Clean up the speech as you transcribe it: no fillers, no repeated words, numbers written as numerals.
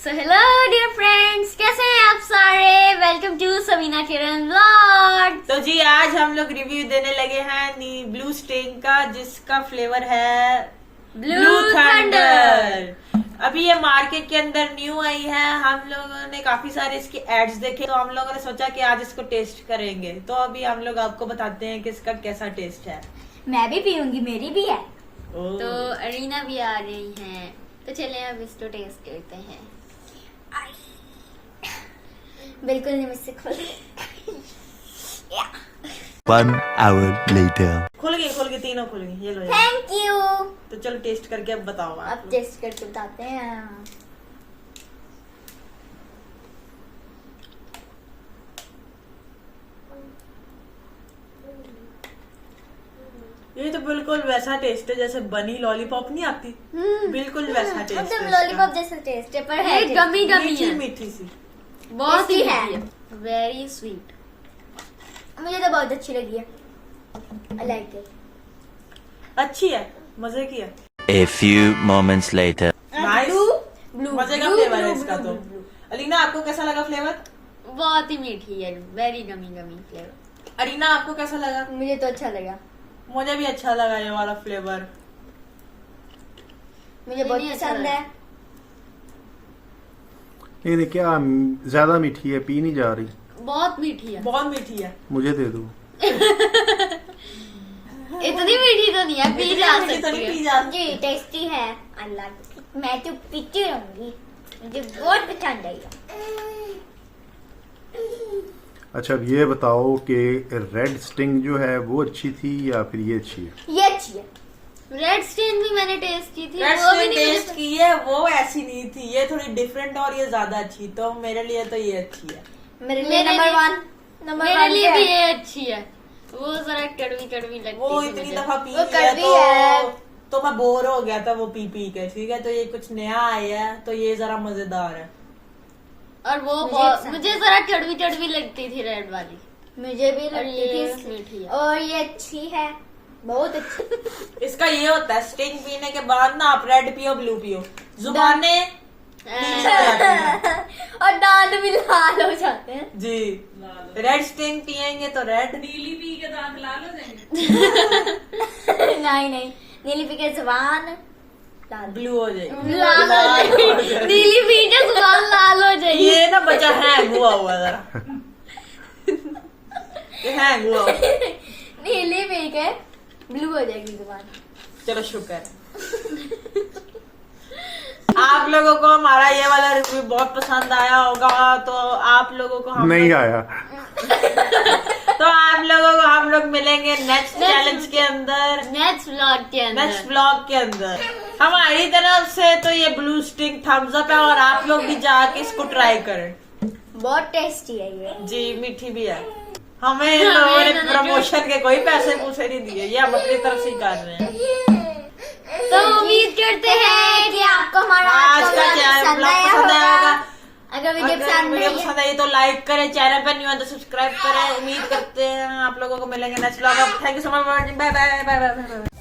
So hello dear friends, कैसे हैं आप सारे। Welcome to Sabina Kiran vlog. तो जी आज हम लोग रिव्यू देने लगे हैं ब्लू स्टिंग का, जिसका फ्लेवर है ब्लू थंडर। अभी ये मार्केट के अंदर न्यू आई है। हम लोगों ने काफी सारे इसके एड्स देखे, तो हम लोगों ने सोचा कि आज इसको टेस्ट करेंगे। तो अभी हम लोग आपको बताते हैं कि इसका कैसा टेस्ट है। मैं भी पीऊंगी, मेरी भी है। ओह। तो अरीना भी आ रही है, तो चलिए अब इसको टेस्ट करते हैं। बिल्कुल नहीं मुझसे खोल। 1 hour later. खुल गई तीनों खुल गई। ये लो। Thank you. तो चलो टेस्ट करके अब बताओ आप अब लोग। टेस्ट करके बताते हैं। ये तो बिल्कुल वैसा टेस्ट है जैसे बनी लॉलीपॉप नहीं आती, बिल्कुल वैसा टेस्ट मतलब है लॉलीपॉप जैसा टेस्ट है, पर है गमी गमी मीठी है, मीठी सी। बहुत ही है। है, वेरी स्वीट। मुझे तो बहुत अच्छी लगी है। I like it. अच्छी है, मजे की है। A few moments later. Nice, blue मजे का फ्लेवर है इसका। तो अलीना आपको कैसा लगा फ्लेवर? बहुत ही मीठी है, वेरी गमी गमी फ्लेवर। अरीना आपको कैसा लगा? मुझे तो अच्छा लगा। मुझे भी अच्छा लगा ये वाला फ्लेवर। मुझे बहुत नहीं अच्छा पसंद लगा। है। नहीं क्या ज्यादा मीठी है, पी नहीं जा रही। बहुत मीठी है, बहुत मीठी है। मुझे दे दो। इतनी मीठी तो नहीं है, पी जा मीठी तो सकती नहीं है। पी जाती। जी टेस्टी है। I like it. मैं तो पीती रहूंगी, मुझे बहुत पसंद आई। अच्छा अब ये बताओ कि रेड स्टिंग जो है वो अच्छी थी या फिर ये अच्छी है? ये अच्छी है। रेड स्टेन भी मैंने टेस्ट की थी, रेड वो भी स्टिंग नहीं टेस्ट की है, वो ऐसी नहीं थी। ये थोड़ी डिफरेंट और ये ज्यादा अच्छी। तो मेरे लिए तो ये अच्छी है। मेरे लिए मेरे नंबर लिए- वन। नंबर मेरे वन लिए पे भी है। ये अच्छी है। वो जरा कड़वी कड़वी लगती वो थी इतनी मुझे। दफा पी वो लिया कड़वी है। तो मैं बोर हो गया था वो पी पी के। ठीक है, तो ये कुछ नया आया है, तो ये जरा मजेदार है। और वो पसंद मुझे जरा कड़वी कड़वी लगती थी रेड वाली। मुझे भी और लगती ये थी इसकी। मीठी है। और ये अच्छी है, बहुत अच्छी। इसका ये होता है, स्टिंग पीने के बाद ना आप रेड पियो ब्लू पियो, जुबाने नीली हो जाती हैं। और दांत भी लाल हो जाते हैं। जी, रेड स्टिंग पियेंगे तो रेड, नीली पी के दांत लाल हो जाएंगे। नहीं नीली पी के जबान लाल। ब्लू हो जाएगी। लाल हो जाएगी। नीली पी के जुबान लाल हो जाएगी। ये ना बच्चा हैंग हुआ जरा। ये हैंग हुआ। नीली पी के ब्लू हो जाएगी जबान। चलो शुक्र है। आप लोगों को हमारा ये वाला रिव्यू बहुत पसंद आया होगा। तो आप लोगों को नहीं आया। तो आप लोगों को हम लोग मिलेंगे नेक्स्ट चैलेंज के अंदर, नेक्स्ट व्लॉग के अंदर। नेक्स्ट ब्लॉग के अंदर। हमारी तरफ से तो ये ब्लू स्टिंग थम्स अप है, और आप लोग भी जाके इसको ट्राई करें। बहुत टेस्टी है ये। जी, मीठी भी है। हमें इन लोगों ने प्रमोशन के कोई पैसे पूछे नहीं दिए, ये हम अपनी तरफ से ही कर रहे हैं। तो उम्मीद करते हैं कि आपको हमारा आज का चैनल ब्लॉग पसंद आया होगा। अगर वीडियो पसंद वीडियो आई पसंद आई तो लाइक करें, चैनल पर न्यू है तो सब्सक्राइब करें। उम्मीद करते हैं आप लोगों को मिलेंगे next blog. Thank you so much. Bye bye bye bye.